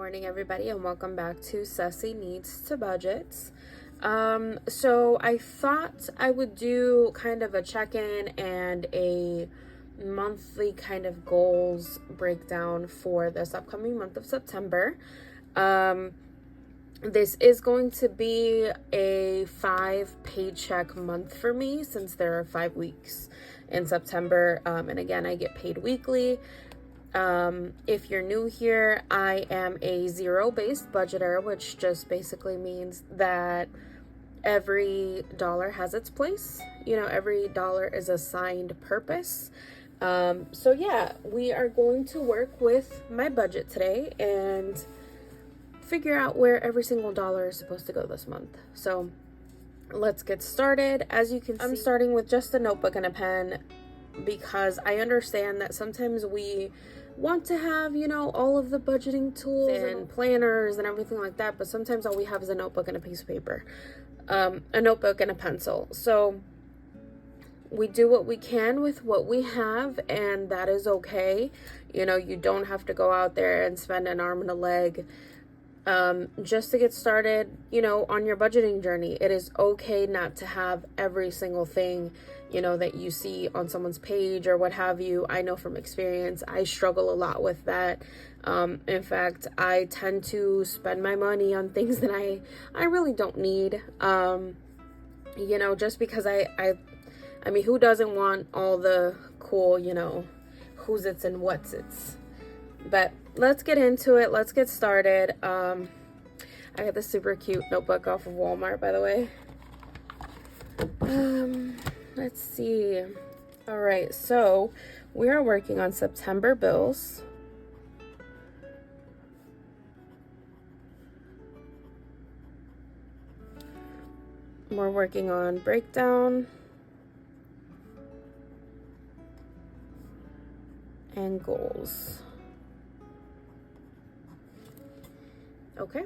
morning, everybody, and welcome back to Ceci Needs to Budgets. So I thought I would do kind of a check-in and a monthly kind of goals breakdown for this upcoming month of September. This is going to be a 5 paycheck month for me since there are 5 weeks in September. And again, I get paid weekly. If you're new here, I am a zero-based budgeter, which just basically means that every dollar has its place. You know, every dollar is assigned purpose. So yeah, we are going to work with my budget today and figure out where every single dollar is supposed to go this month. So let's get started. As you can see, I'm starting with just a notebook and a pen because I understand that sometimes we want to have, you know, all of the budgeting tools and planners and everything like that, but sometimes all we have is a notebook and a piece of paper, a notebook and a pencil. So we do what we can with what we have, and that is okay. You know, you don't have to go out there and spend an arm and a leg just to get started, you know, on your budgeting journey. It is okay not to have every single thing, you know, that you see on someone's page or what have you. I know from experience, I struggle a lot with that. In fact, I tend to spend my money on things that I really don't need. You know, just because I mean, who doesn't want all the cool, you know, who's it's and what's it's? But let's get into it. Let's get started. I got this super cute notebook off of Walmart, by the way. Let's see. All right, so we are working on September bills. We're working on breakdown and goals. Okay,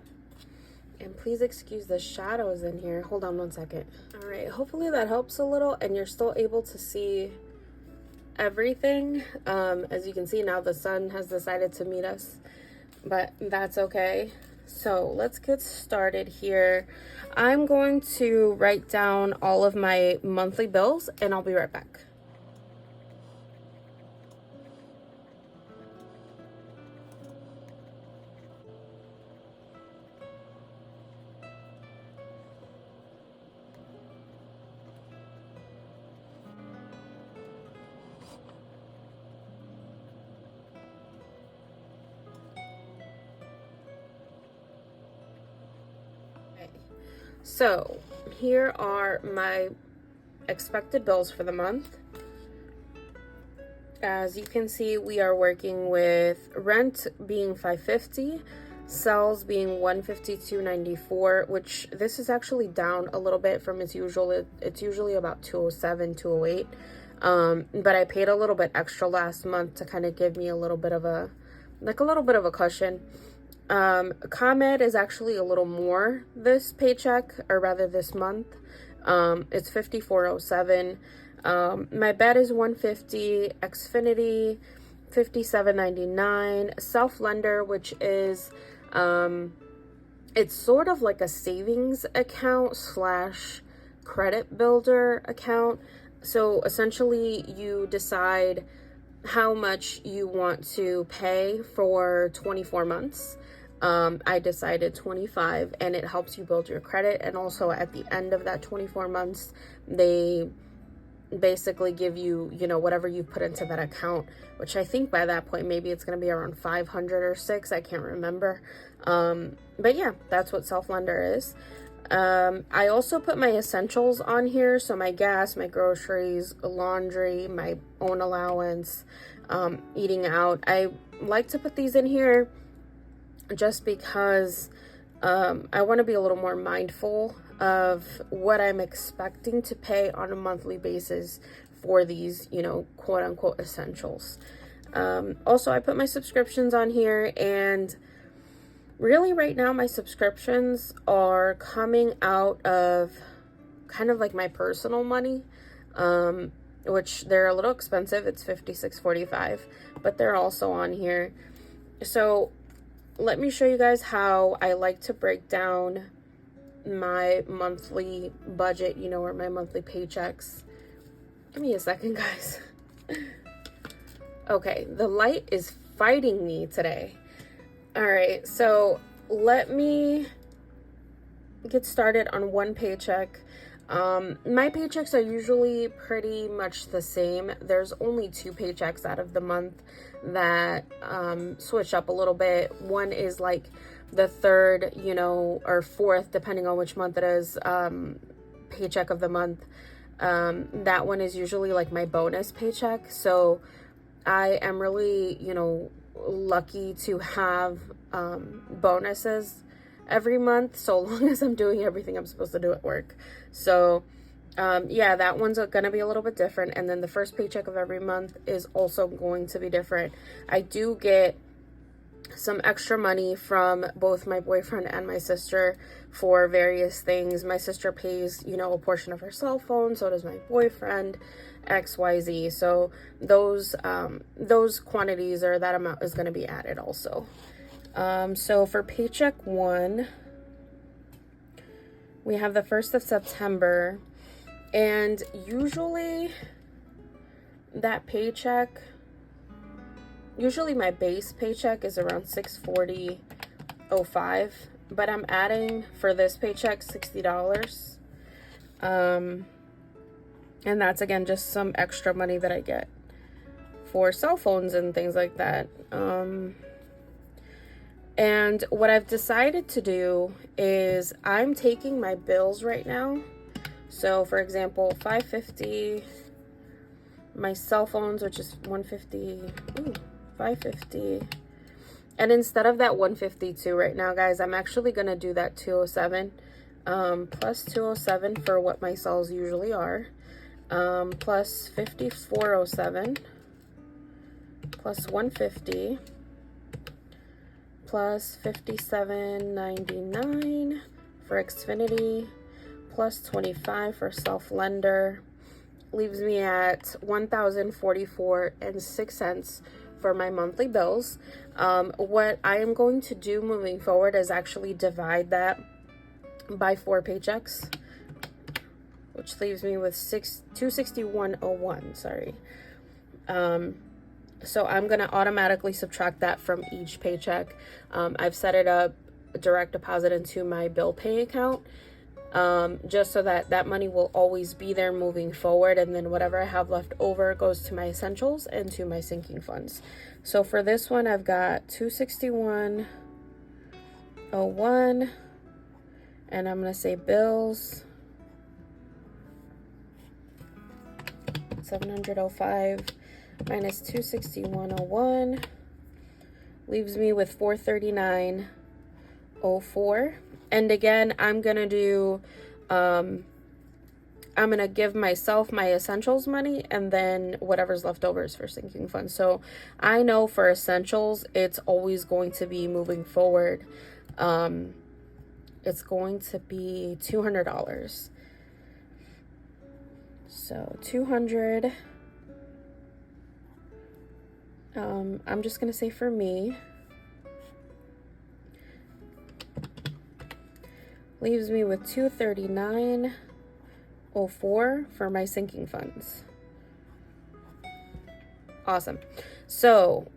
and please excuse the shadows in here. Hold on one second. All right, hopefully that helps a little and you're still able to see everything. As you can see now, the sun has decided to meet us, but that's okay. So let's get started here. I'm going to write down all of my monthly bills and I'll be right back. So here are my expected bills for the month. As you can see, we are working with rent being $550, cells being $152.94, which this is actually down a little bit from its usual. It's usually about $207, $208. But I paid a little bit extra last month to kind of give me a little bit of a cushion. ComEd is actually a little more this paycheck, or rather this month. It's $54.07. My bed is $150, Xfinity $57.99, Self-Lender, which is it's sort of like a savings account slash credit builder account. So essentially you decide how much you want to pay for 24 months. I decided 25, and it helps you build your credit. And also at the end of that 24 months, they basically give you, you know, whatever you put into that account, which I think by that point, maybe it's going to be around 500 or 6. I can't remember. But yeah, that's what Self-Lender is. I also put my essentials on here. So my gas, my groceries, laundry, my own allowance, eating out. I like to put these in here just because I want to be a little more mindful of what I'm expecting to pay on a monthly basis for these, you know, quote unquote essentials. Also, I put my subscriptions on here, and really right now my subscriptions are coming out of kind of like my personal money, which they're a little expensive. It's $56.45, but they're also on here. So let me show you guys how I like to break down my monthly budget, you know, or my monthly paychecks. Give me a second, guys. Okay, the light is fighting me today. All right, so let me get started on one paycheck. My paychecks are usually pretty much the same. There's only 2 paychecks out of the month that switch up a little bit. One is like the 3rd, you know, or 4th, depending on which month it is, paycheck of the month. That one is usually like my bonus paycheck. So I am really, you know, lucky to have bonuses every month, so long as I'm doing everything I'm supposed to do at work. So yeah, that one's gonna be a little bit different. And then the first paycheck of every month is also going to be different. I do get some extra money from both my boyfriend and my sister for various things. My sister pays, you know, a portion of her cell phone, so does my boyfriend, XYZ. So those quantities, or that amount, is going to be added also. So for paycheck 1, we have the 1st of September, and usually that paycheck, usually my base paycheck is around $640.05, but I'm adding for this paycheck $60. And that's, again, just some extra money that I get for cell phones and things like that. And what I've decided to do is I'm taking my bills right now. So for example, $550, my cell phones, which is $150, $550. And instead of that $152 right now, guys, I'm actually gonna do that $207, plus $207 for what my cells usually are, plus $54.07, plus $150, plus $57.99 for Xfinity, plus $25 for self-lender. Leaves me at $1,044.06 for my monthly bills. What I am going to do moving forward is actually divide that by 4 paychecks, which leaves me with $261.01. Sorry. So I'm gonna automatically subtract that from each paycheck. I've set it up direct deposit into my bill pay account, just so that that money will always be there moving forward, and then whatever I have left over goes to my essentials and to my sinking funds. So for this one, I've got $261.01, and I'm gonna say bills, $705 minus $261.01 leaves me with $439.04. And again, I'm gonna do I'm gonna give myself my essentials money, and then whatever's left over is for sinking funds. So I know for essentials, it's always going to be, moving forward, it's going to be $200. So 200. I'm just gonna say for me, leaves me with $239.04 for my sinking funds. Awesome. So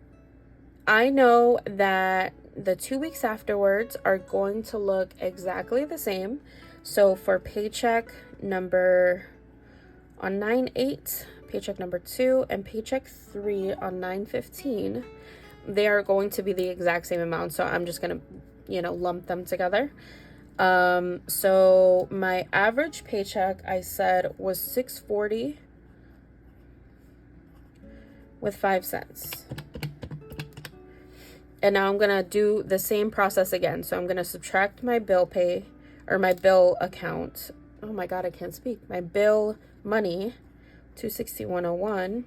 I know that the 2 weeks afterwards are going to look exactly the same. So for paycheck number on 9/8, paycheck number 2, and paycheck 3 on 9/15, they are going to be the exact same amount. So I'm just gonna, you know, lump them together. So my average paycheck, I said, was $640 with 5 cents. And now I'm gonna do the same process again. So I'm gonna subtract my bill pay, or my bill account. Oh my God, I can't speak. My bill money, $261.01.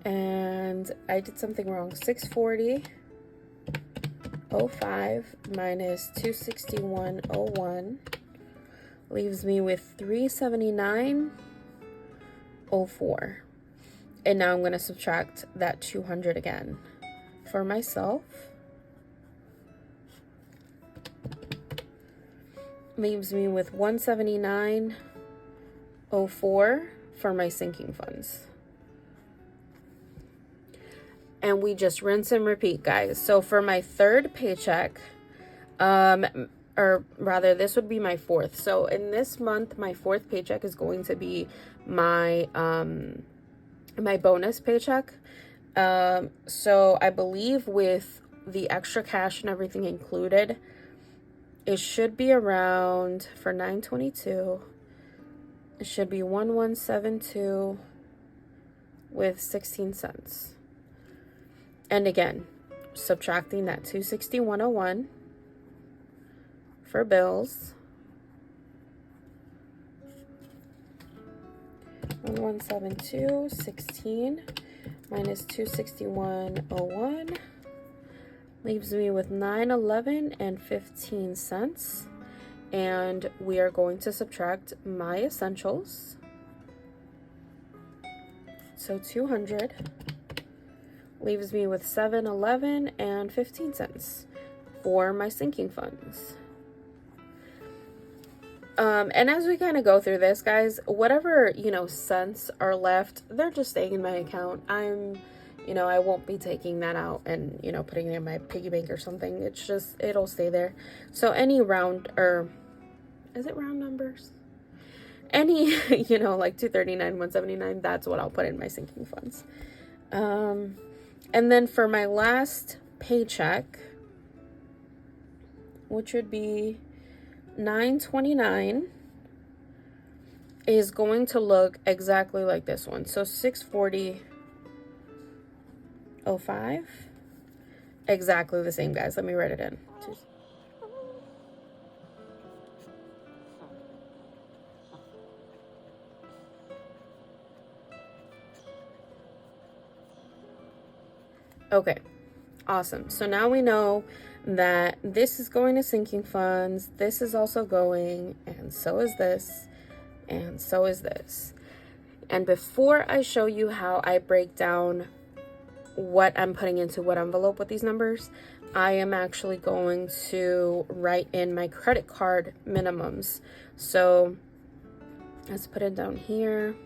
And I did something wrong. $640.05 minus $261.01 leaves me with $379.04. $2,621.04. And now I'm going to subtract that 200 again for myself. Leaves me with $179.04 for my sinking funds. And we just rinse and repeat, guys. So for my third paycheck, or rather this would be my fourth. So in this month, my fourth paycheck is going to be my my bonus paycheck. So I believe with the extra cash and everything included, it should be around, for 9/22, it should be 1172 with 16 cents. And again, subtracting that 261.01 for bills. 1172.16 minus 261.01 leaves me with 911 and 15 cents. And we are going to subtract my essentials. So 200 leaves me with 711 and 15 cents for my sinking funds. And as we kind of go through this, guys, whatever, cents are left, they're just staying in my account. I won't be taking that out and, putting it in my piggy bank or something. It's just, it'll stay there. So any round, or is it round numbers? Any, like 239, 179, that's what I'll put in my sinking funds. And then for my last paycheck, which would be 9/29, is going to look exactly like this one. So 640.05, exactly the same, guys. Let me write it in. Okay, awesome. So now we know that this is going to sinking funds, this is also going, and so is this, and so is this. And before I show you how I break down what I'm putting into what envelope with these numbers, I am actually going to write in my credit card minimums. So let's put it down here.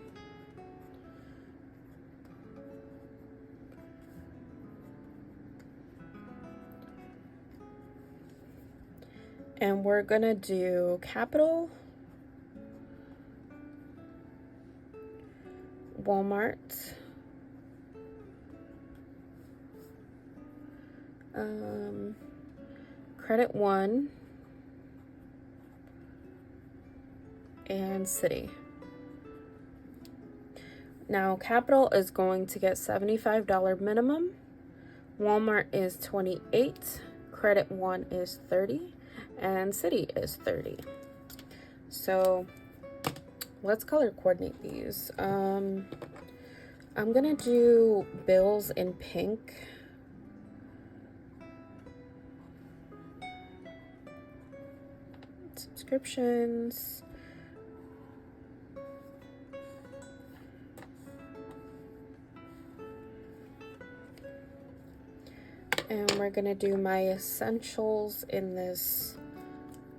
And we're gonna do Capital, Walmart, Credit One, and City. Now Capital is going to get $75 minimum, Walmart is $28, Credit One is $30, and City is $30. So let's color coordinate these. I'm gonna do bills in pink. Subscriptions. And we're gonna do my essentials in this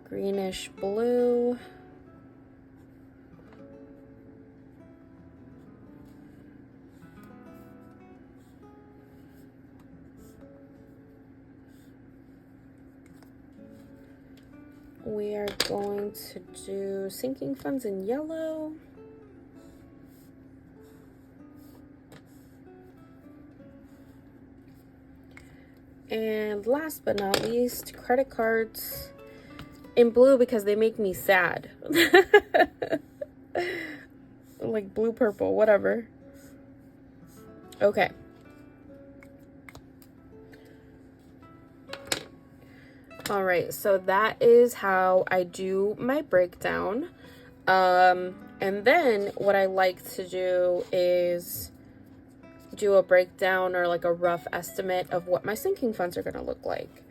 greenish blue. We are going to do sinking funds in yellow. And last but not least, credit cards in blue because they make me sad. Like blue, purple, whatever. Okay. All right, so that is how I do my breakdown. And then what I like to do is do a breakdown or like a rough estimate of what my sinking funds are going to look like.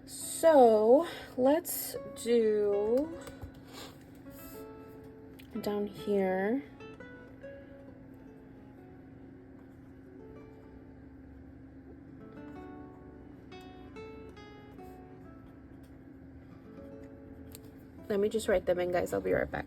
So let's do down here Let me just write them in, guys. I'll be right back.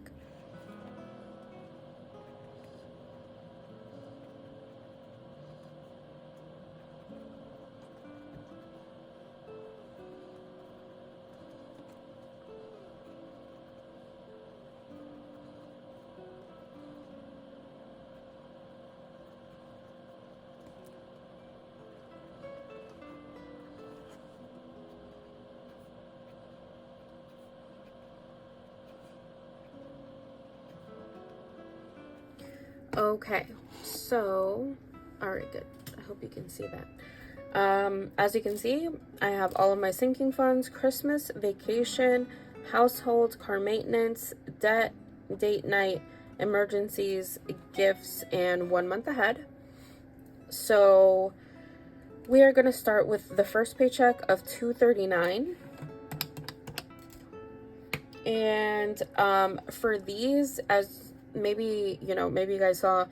Okay, so, all right, good. I hope you can see that. As you can see, I have all of my sinking funds: Christmas, vacation, household, car maintenance, debt, date night, emergencies, gifts, and 1 month ahead. So we are going to start with the first paycheck of $239. And for these, as maybe you guys saw,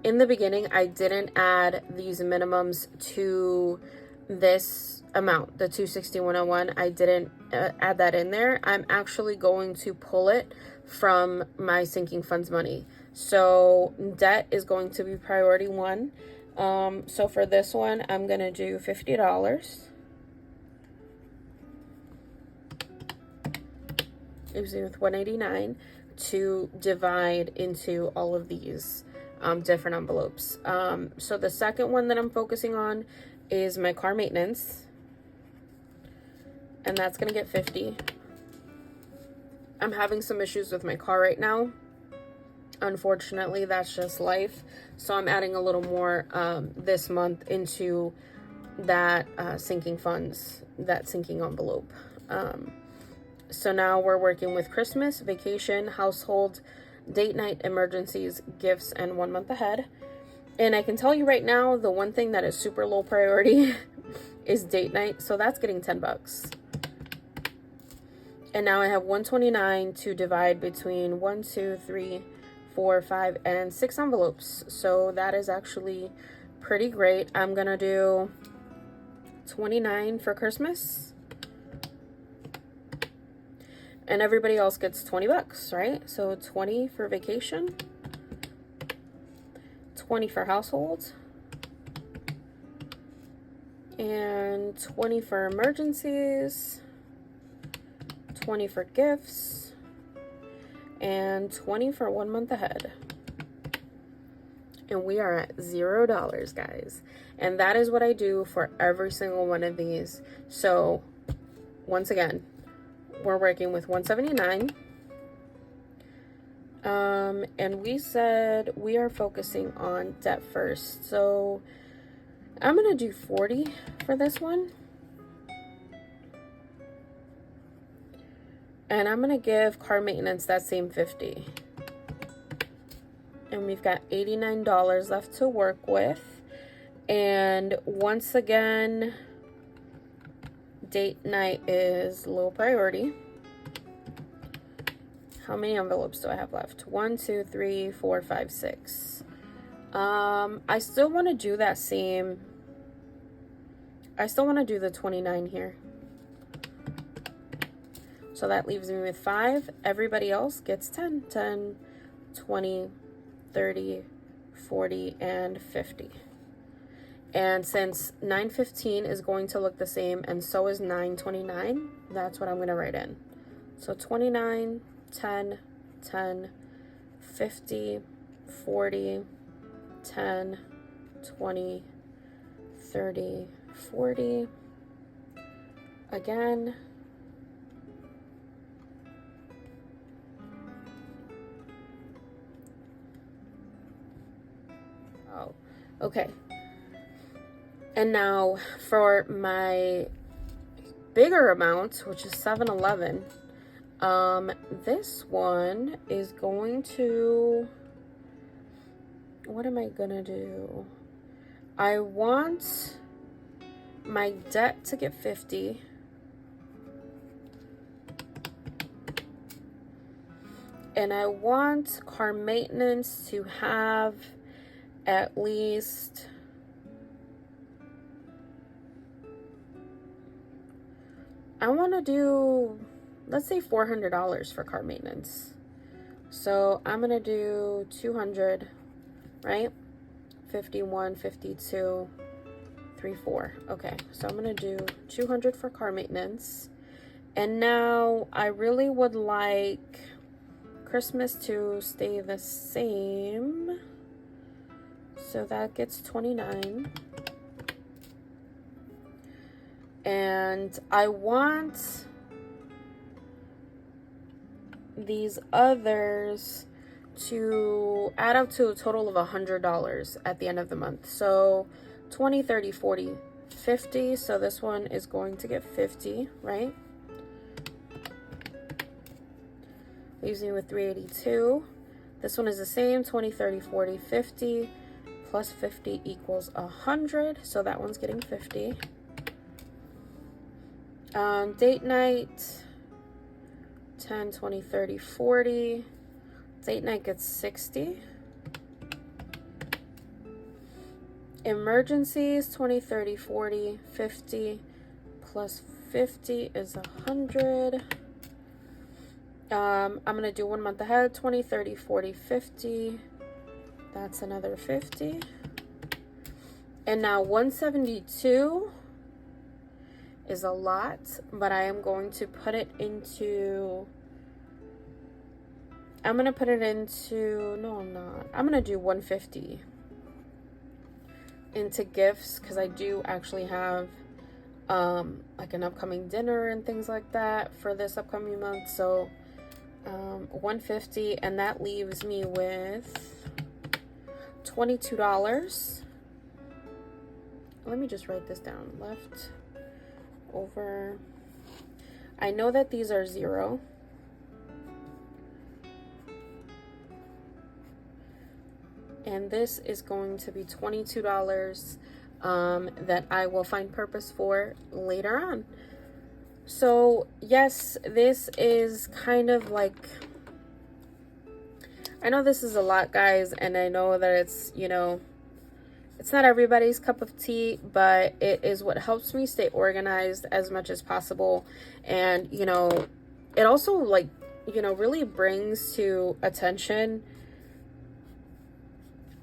in the beginning I didn't add these minimums to this amount, the $261.01. I didn't add that in there. I'm actually going to pull it from my sinking funds money. So debt is going to be priority 1. So for this one, I'm gonna do $50. Using with $189 to divide into all of these different envelopes. So the second one that I'm focusing on is my car maintenance, and that's gonna get $50. I'm having some issues with my car right now. Unfortunately, that's just life. So I'm adding a little more this month into that sinking funds, that sinking envelope. So now we're working with Christmas, vacation, household, date night, emergencies, gifts, and 1 month ahead. And I can tell you right now, the one thing that is super low priority is date night. So that's getting $10. And now I have $129 to divide between 1, 2, 3, 4, 5, and 6 envelopes. So that is actually pretty great. I'm gonna do $29 for Christmas. And everybody else gets $20, right? So 20 for vacation, 20 for household, and 20 for emergencies, 20 for gifts, and 20 for 1 month ahead. And we are at $0, guys. And that is what I do for every single one of these. So once again, we're working with $179. And we said we are focusing on debt first. So I'm going to do $40 for this one. And I'm going to give car maintenance that same $50. And we've got $89 left to work with. And once again, date night is low priority. How many envelopes do I have left? 1, 2, 3, 4, 5, 6. I still want to do that same. I still want to do the 29 here. So that leaves me with 5. Everybody else gets 10. 10, 20, 30, 40, and 50. And since 915 is going to look the same, and so is 929, that's what I'm going to write in. So 29, 10, 10, 50, 40, 10, 20, 30, 40. Again. Oh, okay. And now for my bigger amount, which is $711, this one is going to, what am I gonna do? I want my debt to get 50. And I want car maintenance to have at least, I want to do let's say $400 for car maintenance. So I'm gonna do 200, right? 51, 52, 34. Okay, so I'm gonna do 200 for car maintenance. And now I really would like Christmas to stay the same. So that gets 29. And I want these others to add up to a total of $100 at the end of the month. So 20, 30, 40, 50. So this one is going to get 50, right? Leaves me with 382. This one is the same, 20, 30, 40, 50. Plus 50 equals 100. So that one's getting 50. Date night, 10, 20, 30, 40. Date night gets 60. Emergencies, 20, 30, 40, 50. Plus 50 is 100. I'm going to do 1 month ahead, 20, 30, 40, 50. That's another 50. And now 172 is a lot, but I am going to put it into, no, I'm not. I'm going to do 150 into gifts, because I do actually have like an upcoming dinner and things like that for this upcoming month. So 150, and that leaves me with $22. Let me just write this down. Left over, I know that these are 0. And this is going to be $22 that I will find purpose for later on. So yes, this is kind of like, I know this is a lot, guys, and I know that it's, you know, it's not everybody's cup of tea, but it is what helps me stay organized as much as possible. And, you know, it also, like, you know, really brings to attention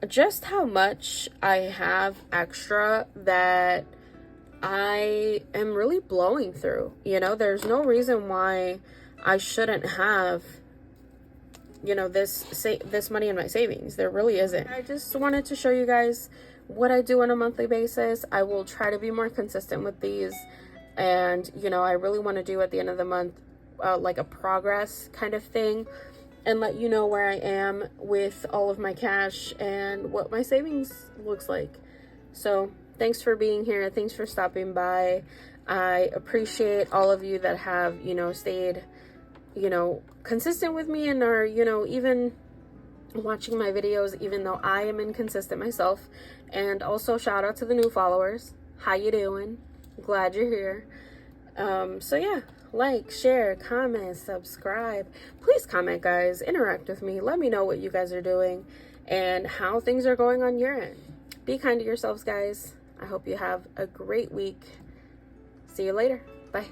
just how much I have extra that I am really blowing through. You know, there's no reason why I shouldn't have, you know, this money in my savings. There really isn't. I just wanted to show you guys what I do on a monthly basis. I will try to be more consistent with these, and you know, I really want to do at the end of the month like a progress kind of thing, and let you know where I am with all of my cash and what my savings looks like. So thanks for being here. Thanks for stopping by. I appreciate all of you that have, you know, stayed, you know, consistent with me and are, you know, even watching my videos, even though I am inconsistent myself. And also shout out to the new followers. How you doing? Glad you're here. So yeah, like, share, comment, subscribe. Please comment, guys. Interact with me. Let me know what you guys are doing and how things are going on your end. Be kind to yourselves, guys. I hope you have a great week. See you later. Bye.